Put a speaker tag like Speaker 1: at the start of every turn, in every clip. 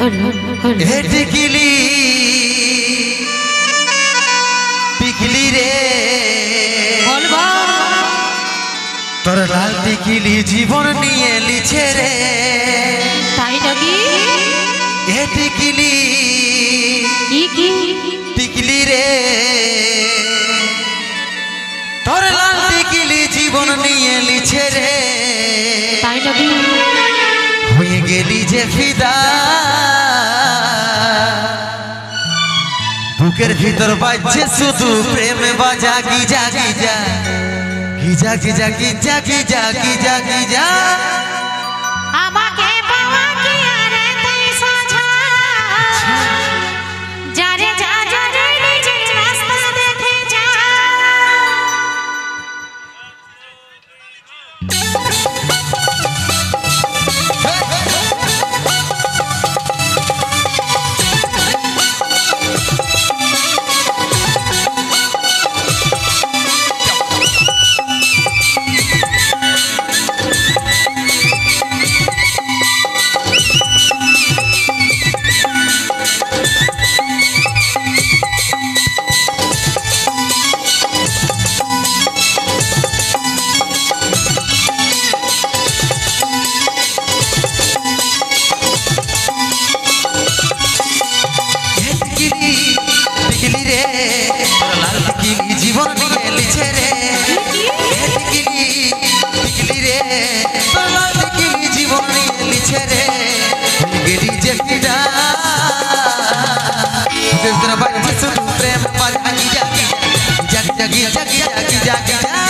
Speaker 1: हे टिकली टिकली रे তোর লাল টিকলি জীবন নিয়ে লিছে রে
Speaker 2: তাই নাকি
Speaker 1: এ টিকলি
Speaker 2: কি
Speaker 1: টিকলি রে তোর লাল টিকলি জীবন নিয়ে লিছে রে
Speaker 2: তাই নাকি
Speaker 1: হয়ে গেলি যে ফিদা বুকের ভিতর বাজছে শুধু প্রেম বাজা Giza Giza Giza Giza Giza Giza Giza Giza
Speaker 2: আমাকে পাওয়া কি আরে তাই সাজা যারে যা যারে নিজে রাস্তা দেখে যা জীবন নিয়ে লিছে রে টিকলি টিকলি রে টিকলি জীবন নিয়ে লিছে রে গেলি যে ফিদা তোর বাজছে শুধু প্রেম বাজা Giza Giza Giza Giza Giza Giza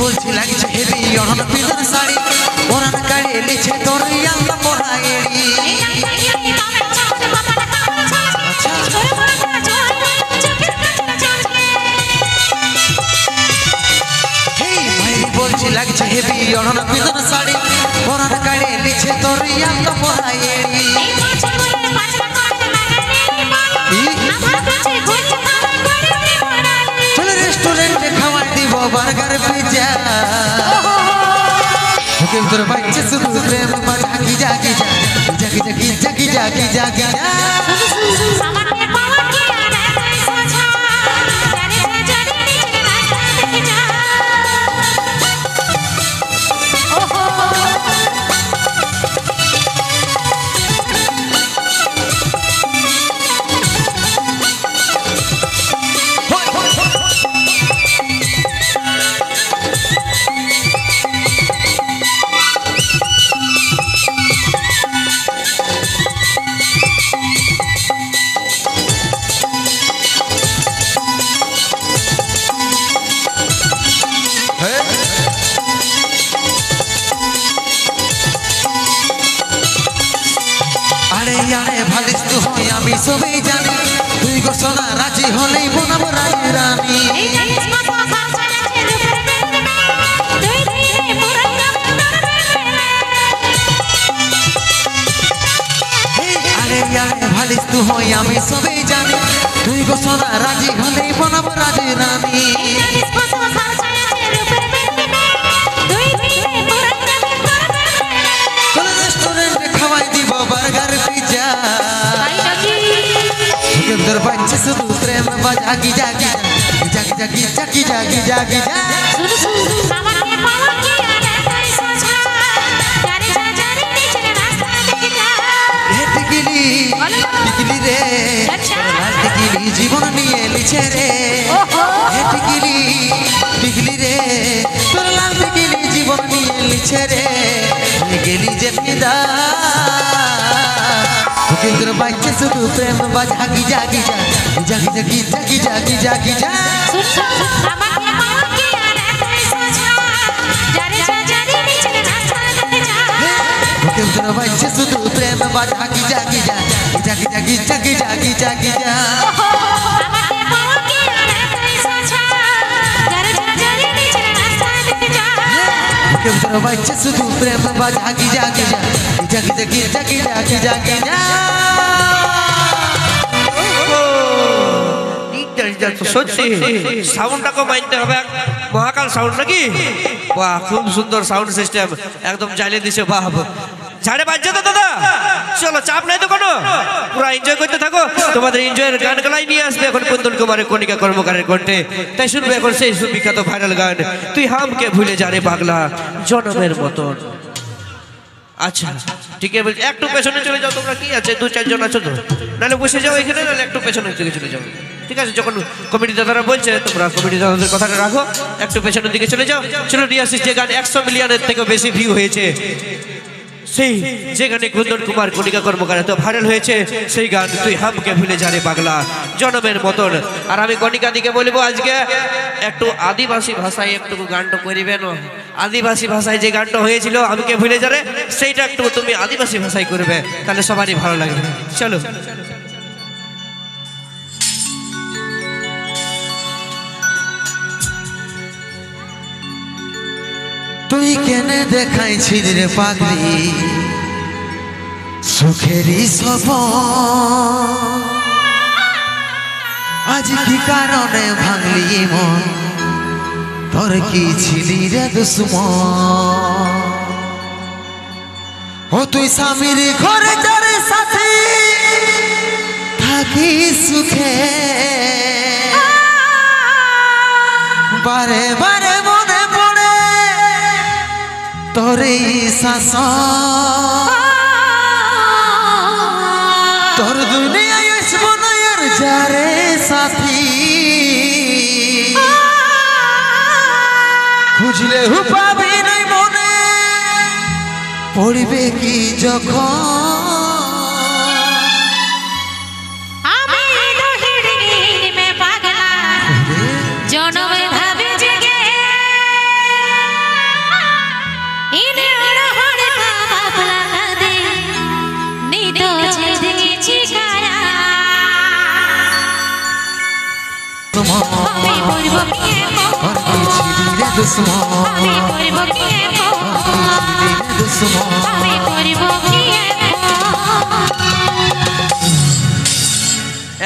Speaker 2: বলছি লাগছে হেবি অনন পিদর শাড়ি ওরান কাড়ে লিছে তোর ইয়াল্লা মোড়াইড়ি বলছি লাগছে হেবি অনন পিদর শাড়ি ওরান কাড়ে লিছে তোর ইয়াল্লা মোড়াইড়ি চলে রেস্টুরেন্টে খাওয়াই দিব বার্গার পিজ্জা ওকে তোর বাচ্চা শুধু প্রেম বাজা Giza Giza Giza Giza Giza Giza Giza আমাকে পাওয়া কি আরে তাই সাজা যারে যা যারে নিজে রাস্তা দেখে যা
Speaker 1: ভালিস তু হয় আমি সবই জানি তুই গো সোনা রাজি হলেই বনাব রানী আরে আরে ভালিস তু হয় আমি সবই জানি তুই গো সোনা রাজি হলেই বনাব রানী রেস্টুরেন্টে খাওয়াই দিব বার্গার পিজ্জা তোর বাচ্চা শুধু প্রেম বাজা Giza Giza Giza Giza Giza Giza Giza
Speaker 2: আমাকে পাওয়া কি আরে তাই সাজা যারে যা যারে নিজে রাস্তা দেখে যা
Speaker 1: হে টিকলি টিকলি রে লাল টিকলি জীবন নিয়ে লিছে রে হে টিকলি টিকলি রে তোর লাল টিকলি জীবন নিয়ে লিছে রে গেলি যে ফিদা কেন্দ্র বাইছে শুধু প্রেম বা জাগি জাগি যা জাগি জাগি জাগি জাগি জাগি যা
Speaker 2: আমাকে পাওয়া কি আর এতই সোজা যারে যারে নিচে নাচতে যা
Speaker 1: কেন্দ্র বাইছে শুধু প্রেম বা জাগি জাগি যা জাগি জাগি জাগি জাগি জাগি যা
Speaker 2: আমাকে পাওয়া কি আর এতই সোজা যারে যারে নিচে নাচতে যা
Speaker 1: কেন্দ্র বাইছে শুধু প্রেম বা জাগি জাগি যা জাগি জাগি জাগি জাগি জাগি যা
Speaker 3: সত্যি সাউন্ডটাকে মানতে হবে মহাকাল সাউন্ড নাকি বাহ খুব সুন্দর সাউন্ড সিস্টেম একদম জ্বালিয়ে দিছে বাহ ঝাড়ে বাজছে তো দাদা চলো চাপ নাই তো কোনো পুরো এনজয় করতে থাকো তোমাদের এনজয়ের গান গলাই নিয়ে আসবে এখন কুন্দন কুমারের কণিকা কর্মকারের কণ্ঠে তাই শুনবে এখন সেই সুবিখ্যাত ভাইরাল গান তুই হামকে ভুলে জানে পাগলা জনমের মতন আচ্ছা ঠিক আছে একটু পেছনে চলে যাও তোমরা কি আছে দু চারজন আছো তো নাহলে বসে যাও এখানে নাহলে একটু পেছনের দিকে চলে যাও ঠিক আছে যখন কমিটি দাদারা বলছে তোমরা কমিটি দাদাদের কথাটা রাখো একটু পেছনের দিকে চলে যাও চলো নিয়ে আসি যে গান 100 মিলিয়নের থেকেও বেশি ভিউ হয়েছে সেই যেখানে কুন্দন কুমার কণিকা কর্মকার এত ভাইরাল হয়েছে সেই গান তুই হামকে ভুলে জানে পাগলা জনমের মতন আর আমি কণিকা দিকে বলবো আজকে একটু আদিবাসী ভাষায় একটু গানটা করিবেন আদিবাসী ভাষায় যে গানটা হয়েছিল আমাকে ভুলে যাবে সেইটা একটু তুমি আদিবাসী ভাষায় করবে তাহলে সবারই ভালো লাগবে চলো
Speaker 1: তুই কেনে দেখাইছিস রে পাগলি সুখেরই সপন আজ কি কারণে ভাঙলি মন তোর কি ছিলি রে দুশ্মন ও তুই স্বামীর ঘরে যার সাথে থাকি সুখে বারে বারে মনে পড়ে তোর শাসন তোর দুনিয়ায় আসবো না আর যারে সাথী খুঁজলে পাবি নাই মনে পড়বে কি যখন
Speaker 2: আমি দহিড়ির মে পাগলা জনমে ভাবে জেগে ইনে রহর পাগলা দে নিত ছেড়ে চিকারা আমি করব কি
Speaker 1: তোর কি ছিলি রে দুশ্মন
Speaker 2: আমি করব কি
Speaker 1: ছিলি রে দুশ্মন
Speaker 2: আমি করব কি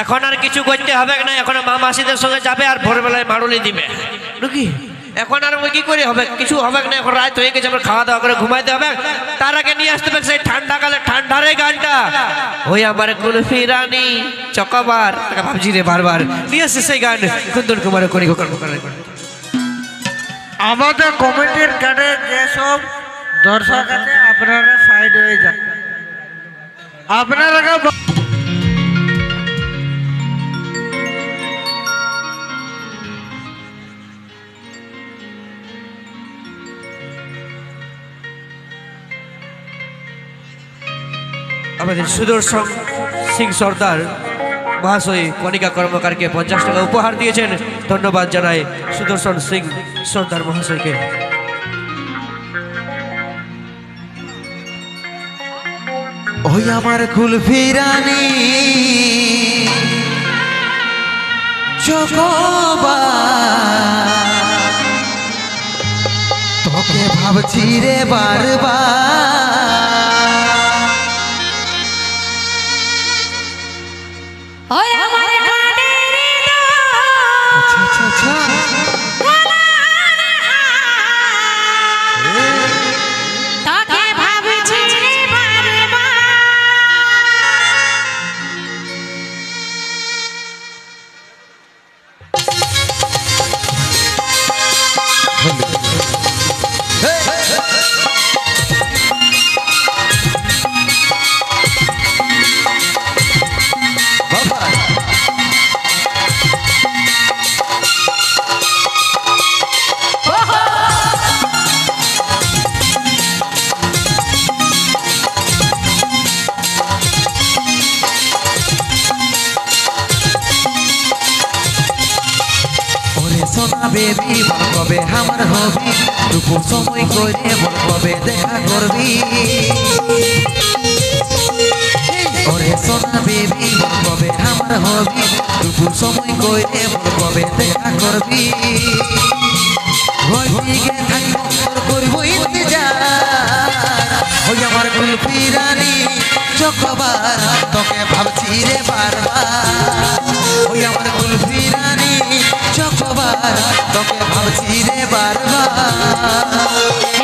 Speaker 3: এখন আর কিছু করতে হবে না এখন মা মাসিদের সঙ্গে যাবে আর ভোরবেলায় মাড়ুলি দিবে নাকি এখন আর ওই কি করে হবে কিছু হবে না এখন রাত হয়ে গেছে আমরা খাওয়া দাওয়া করে ঘুমাইতে হবে তার আগে নিয়ে আসতে হবে সেই ঠান্ডা কালে ঠান্ডারে গানটা ওই আমার কুলফি রানী চকবার তাকে ভাবছি রে বারবার নিয়ে আসছে সেই গান কুন্দন কুমারের কণিকা কর্মকারের
Speaker 4: আমাদের কমিটির গানে যেসব দর্শক আছে আপনারা সাইড হয়ে যান আপনারা
Speaker 3: আমাদের সুদর্শন সিং সর্দার মহাশয় কণিকা কর্মকারকে 50 টাকা উপহার দিয়েছেন ধন্যবাদ জানাই সুদর্শন সিং সর্দার মহাশয়কে
Speaker 1: ওই আমার কুলফি রানী চকবার তোকে ভাবছি রে বারবার
Speaker 2: ওই আমার কানের
Speaker 1: আচ্ছা আচ্ছা আচ্ছা
Speaker 2: তোকে ভাবছি রে বারবার
Speaker 1: সোনা বেবি বল কবে আমার হবি দুপুর সময় করে বল কবে দেখা করবি ওরে সোনা বেবি বল কবে আমার হবি দুপুর সময় করে বল কবে দেখা করবি ওই দিকে থাকবো তোর করবো ইন্তজার ওই আমার কুলফি রানী চকবার তোকে ভাবছি রে বারবার ওই আমার কুলফি রানী চকবার তোকে ভাবছি রে বারবার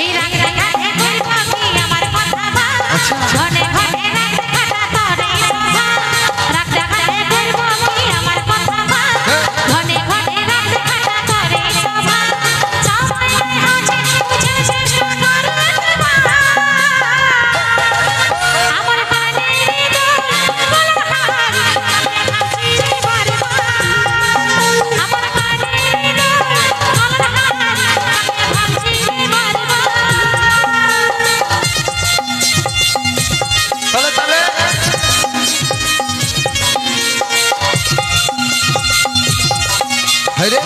Speaker 2: এই রাগ রাগাতে করব কি আমার কথা ভাব ঘনে ঘনে রাগ খাটা করে শোভা রাগ রাগাতে করব কি আমার কথা ভাব ঘনে ঘনে রাগ খাটা করে শোভা সবাই আছে বুঝে চেষ্টা করতে পার আমার কানে দোল বলহার ভাবছি রে বারবার আমার কানে দোল বলহার ভাবছি রে বারবার
Speaker 3: তাহলে তাহলে
Speaker 1: হায়রে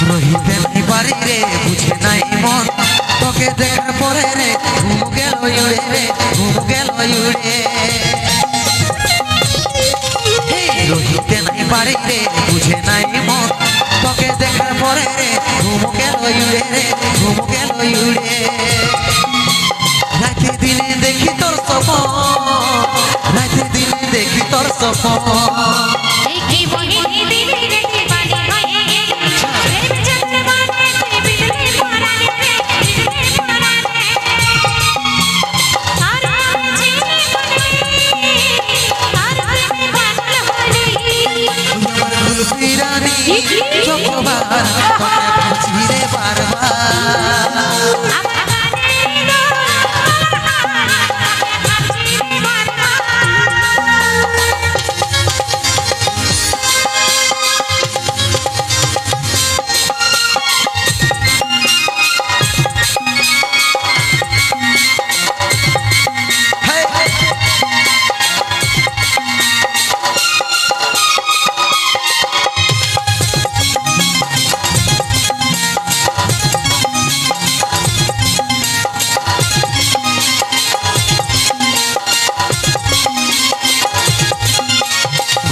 Speaker 1: রহিতে নাই পারি রে বুঝে নাই মন তোকে দেখার পরে রে ঘুম গেল উড়ে রে ঘুম গেল উড়ে রহিতে নাই পারি রে বুঝে নাই মন তোকে দেখার পরে রে ঘুম গেল উড়ে রে ঘুম গেল উড়ে রাতে দিনে দেখি তোর স্বপ্ন রাতে দিনে দেখি তোর স্বপ্ন
Speaker 2: এই কি বহিনী দিদি রে বাড়ি হয়ে প্রেম চন্দ্রমানে বিজলি পরানে রে বিজলি পরানে সারা জীবনে সারা জীবন হলি
Speaker 1: আমার কুলফি রানী চকবার তোকে ভাবছি রে বারবার
Speaker 2: আমার কানে দোল ভাবছি রে বারবার
Speaker 1: Hey!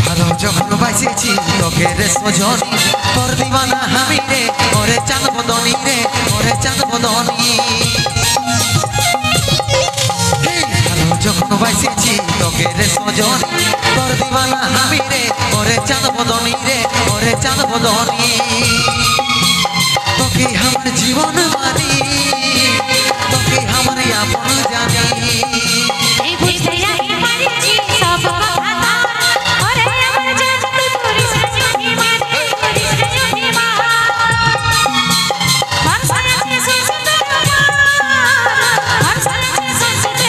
Speaker 1: ভালো যখন বাঁচেছি তোকে রে সজনী তোর দিবানা আমি রে ওরে চাঁদ বদনী রে ওরে চাঁদ বদনী ভালো যখন বাঁচেছি তোকে রে সজনী তোর দিবানা আমি রে ওরে চাঁদ বদনী রে ওরে চাঁদ বদনী তোকে আমার জীবন মানি তোকে আমার আপন জানি
Speaker 2: এই বুঝতে আমি পারিছি সব কথা ওরে আমার জগৎ করিস যদি মানে করিস যদি মা ভরসা আছে সুন্দর ভরসা আছে সুন্দর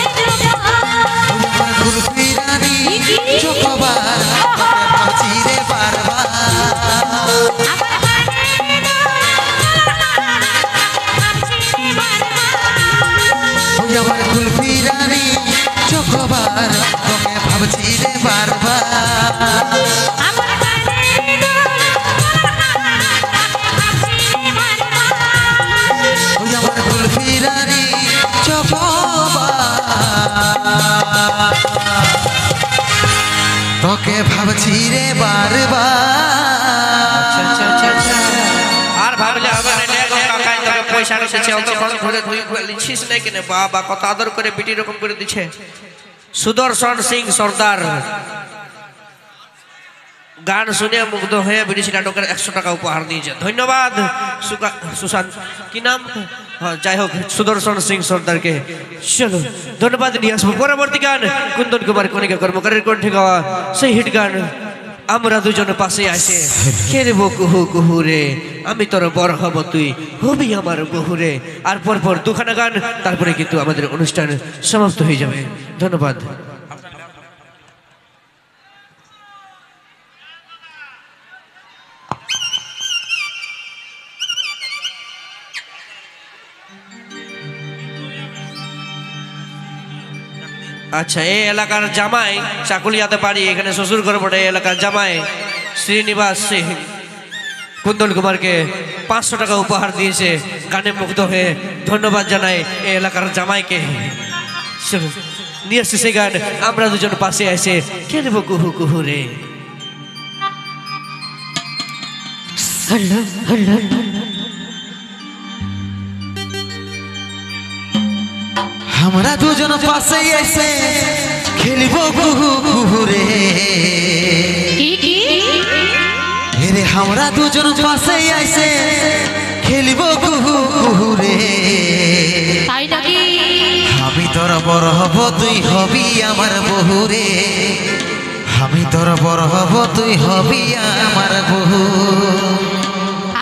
Speaker 1: আমার কুলফি রানী চকবার তোকে ভাবছি রে বারবার
Speaker 2: আমার কানে ভাবছি রে বারবার
Speaker 1: ওই আমার কুলফি রানী চকবার তোকে ভাবছি রে বারবার
Speaker 2: আমার কানে ভাবছি রে বারবার
Speaker 1: ওই আমার কুলফি রানী চকবার তোকে ভাবছি রে বারবার
Speaker 3: আর ভাবলে হবে না নে গো কাকাই তোকে পয়সা রেখেছে অত খরচ করে তুই লিছিস না কেন বাবা কত আদর করে বিটি রকম করে দিছে সুদর্শন সিং সর্দার গান শুনে মুগ্ধ হয়ে বিদেশি নাটকের 100 টাকা উপহার দিয়েছে ধন্যবাদ সুশান্ত কি নাম যাই হোক সুদর্শন সিং সর্দারকে চলো ধন্যবাদ নিয়ে আসবো পরবর্তী গান কুন্দন কুমার কণিকা কর্মকারের কণ্ঠে গাওয়া সেই হিট গান আমরা দুজনে পাশে আসে খেলবো কুহু কুহু রে আমি তোর বড় হব তুই হবি আমার বহু রে আর পরপর দুখানা গান তারপরে কিন্তু আমাদের অনুষ্ঠান সমাপ্ত হয়ে যাবে ধন্যবাদ আচ্ছা এই এলাকার জামাই চাকুলিয়াতে বাড়ি এখানে শ্বশুর ঘর বটে এলাকার জামাই শ্রীনিবাস সিং কুন্দল কুমারকে 500 টাকা উপহার দিয়েছে গানে মুগ্ধ হয়ে ধন্যবাদ জানাই এই এলাকার জামাইকে নিয়ে আসছে সেই গান আমরা দুজন পাশে এসে খেলবো কুহু কুহু রে
Speaker 1: আমরা দুজন পাশে এসে খেলব কুহু কুহু রে রে আমরা দুজন পাশে এসে খেলব কুহু কুহু রে আমি তোর বড় হব তুই হবি আমার বহু রে আমি তোর বড় হব তুই হবি আমার বহু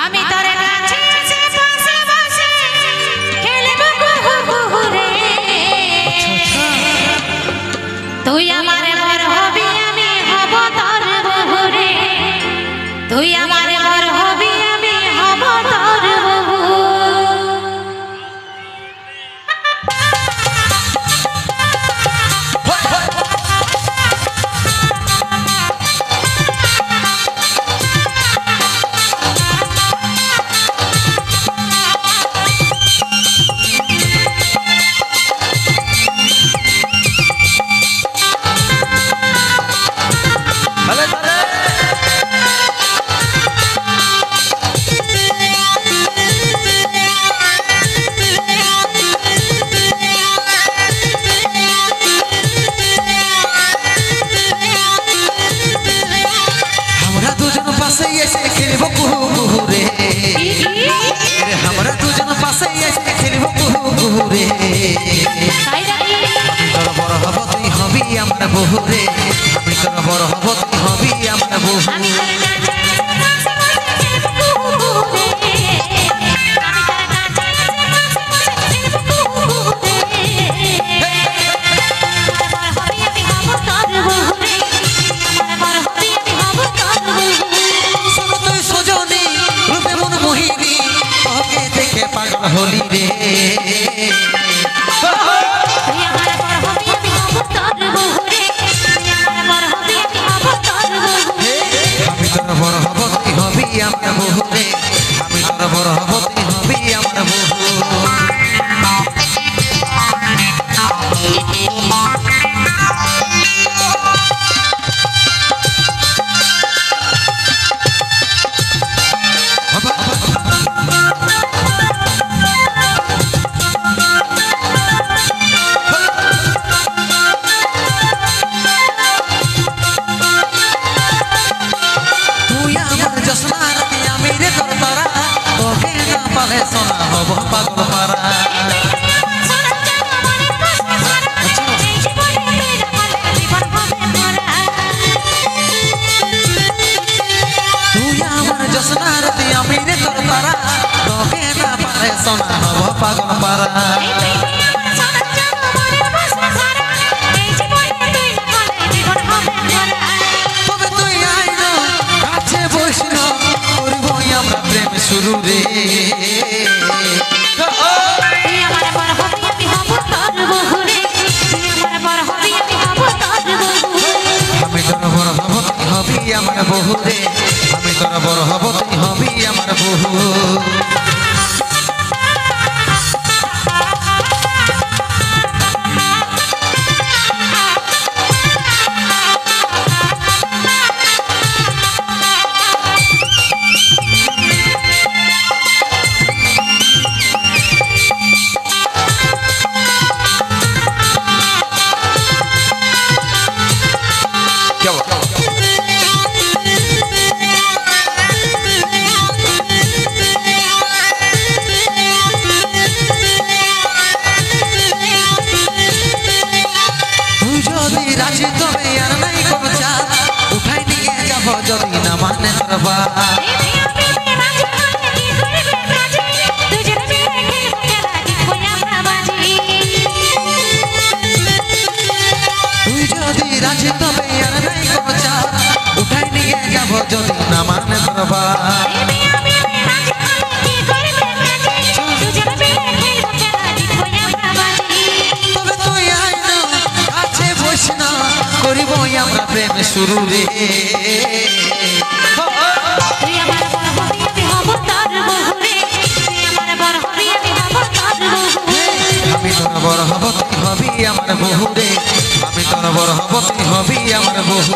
Speaker 2: আমি তোর কাছে এসে বসে বসে খেলব কুহু কুহু রে তুই আমার বর হবি আমি হব তোর বহু রে তুই আমার বর হবি আমি হব তোর বহু
Speaker 1: আমরা দুজন পাশে এসে খেলব কুহু কুহু রে আমি তোর বড় হব তুই হবি আমার বহু রে আমি তোর বড় হব তুই হবি আমার বহু পাগল হলি রে আমি তোর বড় হব তুই হবি আমার বহু রে আমি তোর বড় হব তুই হবি আমার বহু সোনা হব পাগল পারা তুই আমার জোসনা রাতি আমি রে তোর তারা তোকে না পারে সোনা হব পাগল পারা তবে তুই আইন কাছে বসিল করব আমরা প্রেম শুরু রে আমার বহু রে আমি তোর বড় হব তুই হবি আমার বহু মানে তোর বাপ তুই যদি রাজি তবে আর নাই কোনো চাপ উঠাই নিয়ে যাব যদি না মানে তোর বাপ তবে তুই আয় না কাছে বস না করিব আমরা প্রেম শুরু রে আমি তোর বড় হব তুই হবি আমার বহু রে আমি তোর বড় হব তুই হবি আমার বহু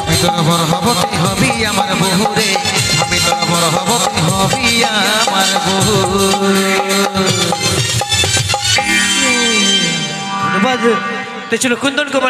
Speaker 1: আমি তোর বড় হব তুই হবি আমার বহু রে আমি তোর বড় হব তুই হবি আমার বহু
Speaker 3: ধন্যবাদ। তো ছিল কুন্দন কুমার।